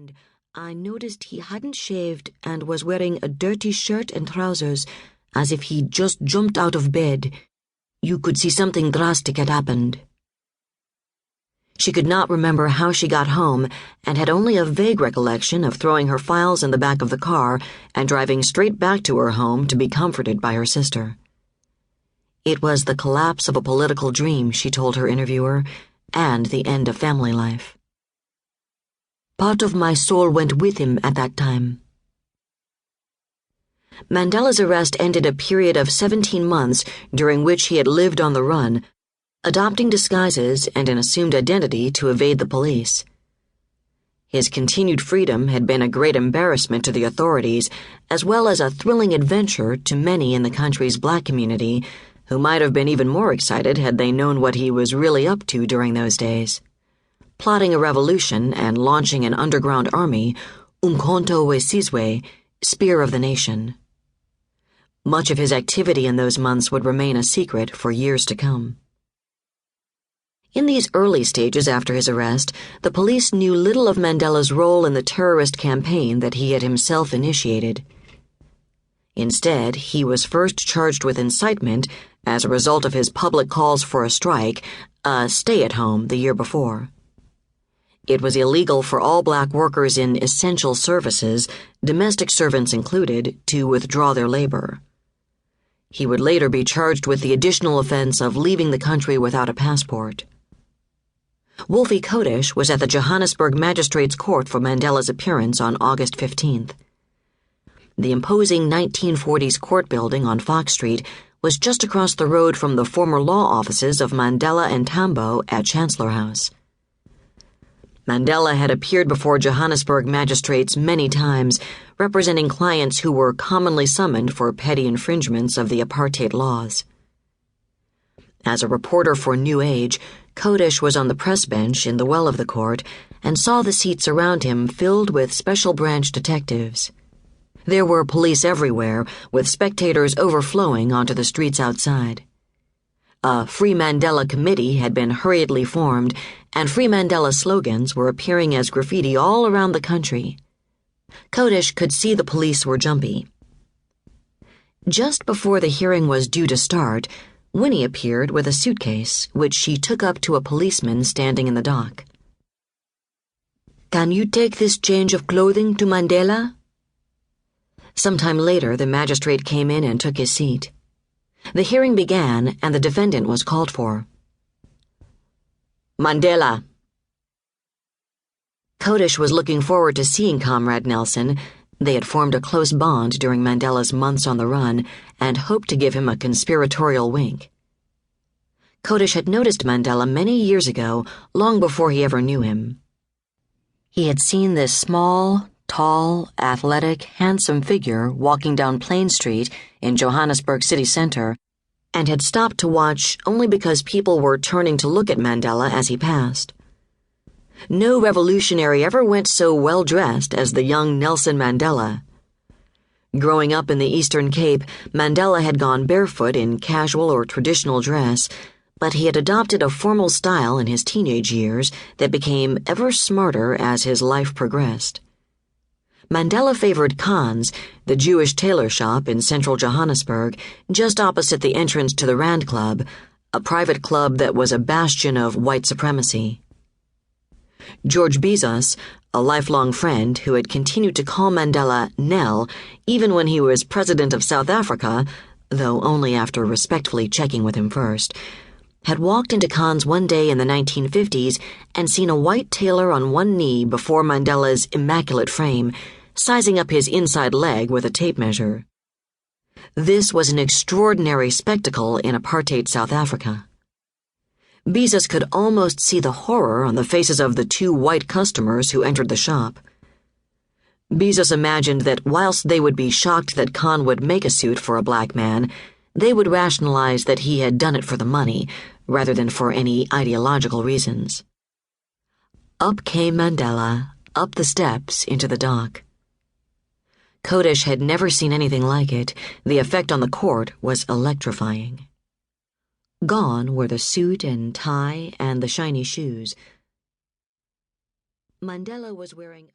turned, I noticed he hadn't shaved and was wearing a dirty shirt and trousers, as if he'd just jumped out of bed. You could see something drastic had happened. She could not remember how she got home and had only a vague recollection of throwing her files in the back of the car and driving straight back to her home to be comforted by her sister. It was the collapse of a political dream, she told her interviewer, and the end of family life. Part of my soul went with him at that time. Mandela's arrest ended a period of 17 months during which he had lived on the run, adopting disguises and an assumed identity to evade the police. His continued freedom had been a great embarrassment to the authorities, as well as a thrilling adventure to many in the country's black community, who might have been even more excited had they known what he was really up to during those days. Plotting a revolution and launching an underground army, Umkhonto we Sizwe, Spear of the Nation. Much of his activity in those months would remain a secret for years to come. In these early stages after his arrest, the police knew little of Mandela's role in the terrorist campaign that he had himself initiated. Instead, he was first charged with incitement as a result of his public calls for a strike, a stay-at-home, the year before. It was illegal for all black workers in essential services, domestic servants included, to withdraw their labor. He would later be charged with the additional offense of leaving the country without a passport. Wolfie Kodesh was at the Johannesburg Magistrates' Court for Mandela's appearance on August 15th. The imposing 1940s court building on Fox Street was just across the road from the former law offices of Mandela and Tambo at Chancellor House. Mandela had appeared before Johannesburg magistrates many times, representing clients who were commonly summoned for petty infringements of the apartheid laws. As a reporter for New Age, Kodesh was on the press bench in the well of the court and saw the seats around him filled with special branch detectives. There were police everywhere, with spectators overflowing onto the streets outside. A Free Mandela committee had been hurriedly formed, and Free Mandela slogans were appearing as graffiti all around the country. Kodesh could see the police were jumpy. Just before the hearing was due to start, Winnie appeared with a suitcase, which she took up to a policeman standing in the dock. "Can you take this change of clothing to Mandela?" Sometime later, the magistrate came in and took his seat. The hearing began, and the defendant was called for. "Mandela." Kodesh was looking forward to seeing Comrade Nelson. They had formed a close bond during Mandela's months on the run and hoped to give him a conspiratorial wink. Kodesh had noticed Mandela many years ago, long before he ever knew him. He had seen this small, tall, athletic, handsome figure walking down Plain Street in Johannesburg city center and had stopped to watch only because people were turning to look at Mandela as he passed. No revolutionary ever went so well dressed as the young Nelson Mandela. Growing up in the Eastern Cape, Mandela had gone barefoot in casual or traditional dress, but he had adopted a formal style in his teenage years that became ever smarter as his life progressed. Mandela favored Khan's, the Jewish tailor shop in central Johannesburg, just opposite the entrance to the Rand Club, a private club that was a bastion of white supremacy. George Bizos, a lifelong friend who had continued to call Mandela Nell even when he was president of South Africa, though only after respectfully checking with him first, had walked into Khan's one day in the 1950s and seen a white tailor on one knee before Mandela's immaculate frame, sizing up his inside leg with a tape measure. This was an extraordinary spectacle in apartheid South Africa. Bizos could almost see the horror on the faces of the two white customers who entered the shop. Bizos imagined that whilst they would be shocked that Khan would make a suit for a black man, they would rationalize that he had done it for the money, rather than for any ideological reasons. Up came Mandela, up the steps into the dock. Kodesh had never seen anything like it. The effect on the court was electrifying. Gone were the suit and tie and the shiny shoes. Mandela was wearing